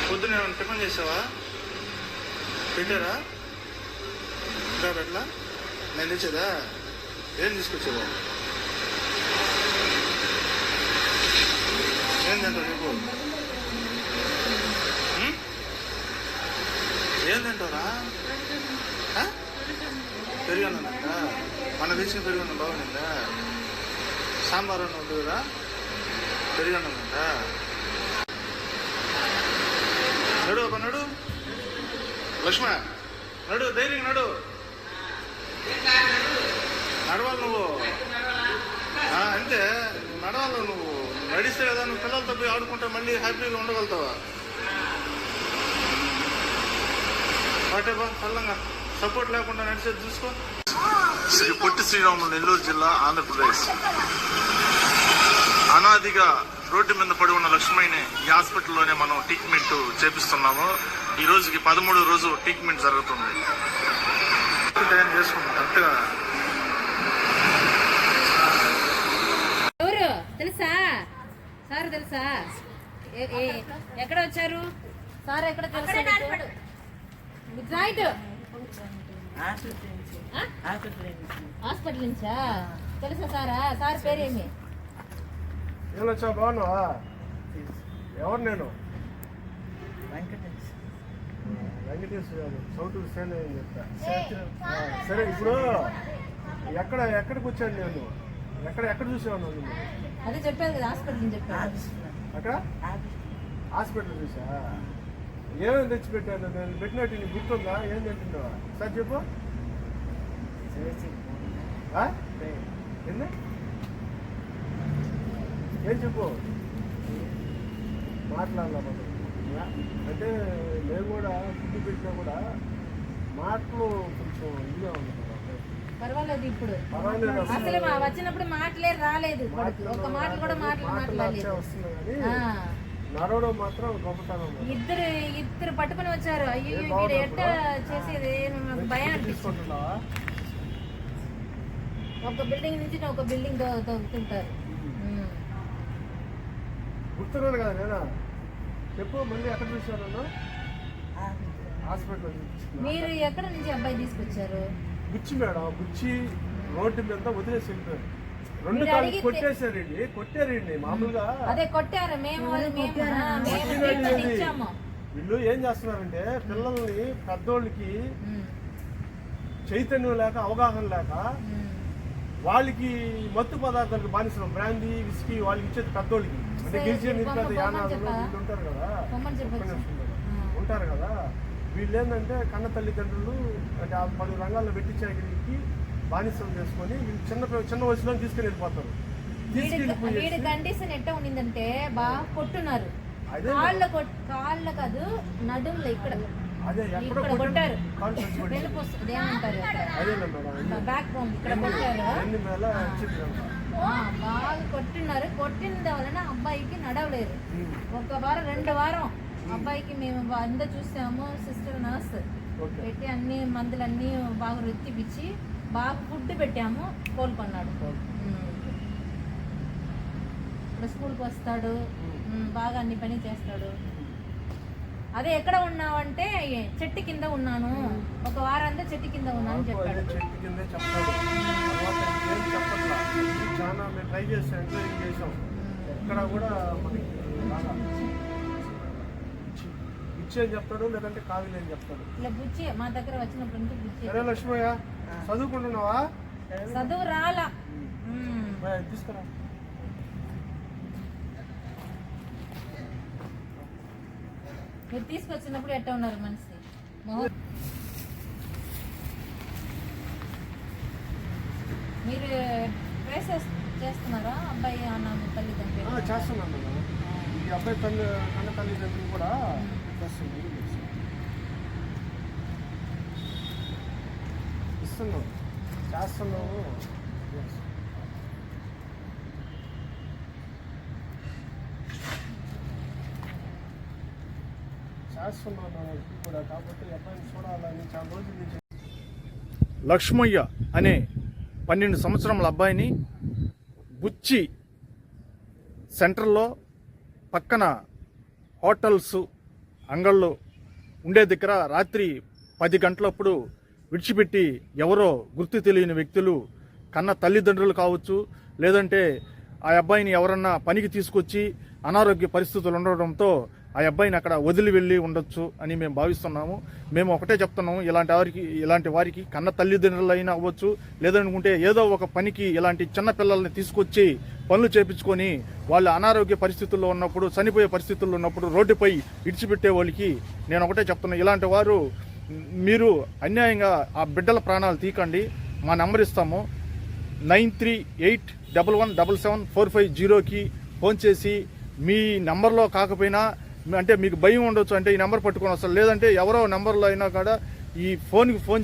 పొద్దున ఏమైనా టిఫిన్ చేసావా? పెట్టారా? ఇంకా పెట్టలా? నేను తెచ్చేదా? ఏం తీసుకొచ్చేదా? ఏం తింటావు చెప్పు? ఏం తింటావురా? పెరుగన్నం తింటా? మన తెచ్చిన పెరుగన్నం బాగుందా? సాంబార్ అన్నం ఉంటుందిరా? పెరుగన్నం తింటా? నడు ఒక నడు లక్ష్మ, నడు, ధైర్యం నడు, నడవాలి నువ్వు. అంతే, నడవాలి నువ్వు. నడిస్తే కదా నువ్వు పిల్లలతో పోయి ఆడుకుంటా మళ్ళీ హ్యాపీగా ఉండగలుగుతావా? వాటే బా చల్లంగా సపోర్ట్ లేకుండా నడిచేది చూసుకో. శ్రీ పొట్టి శ్రీరాములు, నెల్లూరు జిల్లా, ఆంధ్రప్రదేశ్. అనాదిగా రోడ్డు మీద పడి ఉన్న లక్ష్మయ్యని ఈ హాస్పిటల్లోనే మనం ట్రీట్మెంట్ చేపిస్తున్నాము. ఈ రోజుకి 13వ రోజు ట్రీట్మెంట్ జరుగుతుంది. చేసుకుంటాం కరెక్ట్గా. ఎవరు తెలుసా? సార్ తెలుసా? ఎక్కడ వచ్చారు సార్? ఎక్కడ తెలుసా? హాస్పిటల్ నుంచా? తెలుసా సారా? సార్ పేరేమి? వచ్చా బాగున్నావా? ఎవరు? నేను వెంకటేష్ గారు, సౌత్ సేన అని చెప్తా. సరే, ఇప్పుడు ఎక్కడికి వచ్చాను నేను? ఎక్కడ చూసాను? అదే చెప్పాను కదా, హాస్పిటల్ నుంచి చెప్పాను. అక్కడ హాస్పిటల్ చూసా? ఏమేమి తెచ్చిపెట్టాను? నేను పెట్టినట్టు నీకు గుర్తుందా? ఏం తింటున్నావా? సార్ చెప్పు. ఏం చెప్పు? మాట్లాడాల అంటే మేము కూడా ఫుడ్ పెట్టినా కూడా మాటలు కొంచెం ఇదిగా ఉంది. పర్వాలేదు. ఇప్పుడు అసలు వచ్చినప్పుడు మాటలే రాలేదు, ఒక మాట కూడా మాట్లాడలేదు. నడవడం మాత్రం గొప్పతనం. ఇద్దరు పట్టుకుని వచ్చారు. అయ్యో వీడు ఎట్ట చేసేది భయం అనిపిస్తుందా? ఒక బిల్డింగ్ నుంచి ఒక బిల్డింగ్ తగ్గుతుంటారు. గుర్తున్నాను కదా నేనా? చెప్పు మళ్ళీ ఎక్కడ చూసాను? హాస్పిటల్. మీరు ఎక్కడ నుంచి అబ్బాయి తీసుకొచ్చారు? బుచ్చి మేడం, బుచ్చి రోడ్డు మీద వదిలేసి వెళ్ళిపోయారు. 2 కాళ్ళు కొట్టారండి మామూలుగా. అదే కొట్టారు. వీళ్ళు ఏం చేస్తున్నారంటే పిల్లల్ని, పెద్దోళ్ళకి చైతన్యం లేక, అవగాహన లేక వాళ్ళకి మత్తు పదార్థాలకు బానిసలం. బ్రాందీ, విస్కీ వాళ్ళకి ఇచ్చేది పెద్దోళ్ళకి. అంటే గిరిజన నిర్పేద యానాదులు వీళ్ళు ఉంటారు కదా. వీళ్ళు ఏంటంటే కన్న తల్లిదండ్రులు అంటే 10 రంగాల్లో వెట్టించాగిరికి బానిసం చేసుకొని వీళ్ళు చిన్న వయసులో తీసుకుని వెళ్ళిపోతారు. కండిషన్ ఎట్లా ఉండిందంటే బాగా కొట్టున్నారు. కాళ్ళ కాదు, నడుములో ఇక్కడ కొట్టారు. బ్యాక్ బోన్ ఇక్కడ కొట్టారు. బాగా కొట్టున్నారు. కొట్టిన వలన అబ్బాయికి నడవలేదు. 1 వారం 2 వారం అబ్బాయికి మేము అంతా చూసాము. సిస్టర్ నర్స్ పెట్టి అన్ని మందులన్నీ బాగా రెత్తిపించి బాగా ఫుడ్ పెట్టాము. కోలుకున్నాడు. ఇప్పుడు స్కూల్కి వస్తాడు, బాగా అన్ని పని చేస్తాడు. అదే ఎక్కడ ఉన్నావంటే చెట్టు కింద ఉన్నాను, 1 వారం అంతా చెట్టు కింద ఉన్నాను చెప్పాడు. చెట్టు కింద చెప్తాడు. చాలా మేము ట్రై చేసాం, ఎంకరేజ్ చేసాం. ఎక్కడ కూడా మనకి బుచ్చి అని చెప్తాడు, లేదంటే కావిలి అని చెప్తాడు. ఇలా బుచ్చి మా దగ్గర వచ్చినప్పుడు బుచ్చి. సరే లక్ష్మయ్య, చదువుకుంటున్నావా? చదువు రాలా. తీసుకురా. మీరు తీసుకొచ్చినప్పుడు ఎట్లా ఉన్నారు మనిషి? మీరు ట్రేసెస్ చేస్తున్నారా అబ్బాయి అన్న తల్లిదండ్రులు? చేస్తున్నాను. ఈ అబ్బాయి కన్న తల్లిదండ్రులు కూడా ఇస్తున్నావు, చేస్తున్నావు. కూడా కాబట్టి అబ్బాయిని చూడాలని చాలా రోజుల నుంచి. లక్ష్మయ్య అనే 12 సంవత్సరముల అబ్బాయిని బుచ్చి సెంటర్లో పక్కన హోటల్స్ అంగళ్ళు ఉండే దగ్గర రాత్రి 10 గంటలప్పుడు విడిచిపెట్టి ఎవరో గుర్తు తెలియని వ్యక్తులు కన్న తల్లిదండ్రులు కావచ్చు, లేదంటే ఆ అబ్బాయిని ఎవరన్నా పనికి తీసుకొచ్చి అనారోగ్య పరిస్థితులు ఉండడంతో ఆ అబ్బాయిని అక్కడ వదిలి వెళ్ళి ఉండొచ్చు అని మేము భావిస్తున్నాము. మేము ఒకటే చెప్తున్నాము, ఇలాంటి వారికి కన్న తల్లిదండ్రులు అయినా అవ్వచ్చు, లేదనుకుంటే ఏదో ఒక పనికి ఇలాంటి చిన్న పిల్లల్ని తీసుకొచ్చి పనులు చేపించుకొని వాళ్ళు అనారోగ్య పరిస్థితుల్లో ఉన్నప్పుడు, చనిపోయే పరిస్థితుల్లో ఉన్నప్పుడు రోడ్డుపై ఇడిచిపెట్టే వాళ్ళకి నేను ఒకటే చెప్తున్నాను, ఇలాంటి వారు మీరు అన్యాయంగా ఆ బిడ్డల ప్రాణాలు తీకండి. మా నెంబర్ ఇస్తాము, 9381177450కి ఫోన్ చేసి మీ నెంబర్లో కాకపోయినా అంటే మీకు భయం ఉండొచ్చు అంటే ఈ నెంబర్ పట్టుకొని వస్తారు, లేదంటే ఎవరో నెంబర్లో అయినా కూడా ఈ ఫోన్కి ఫోన్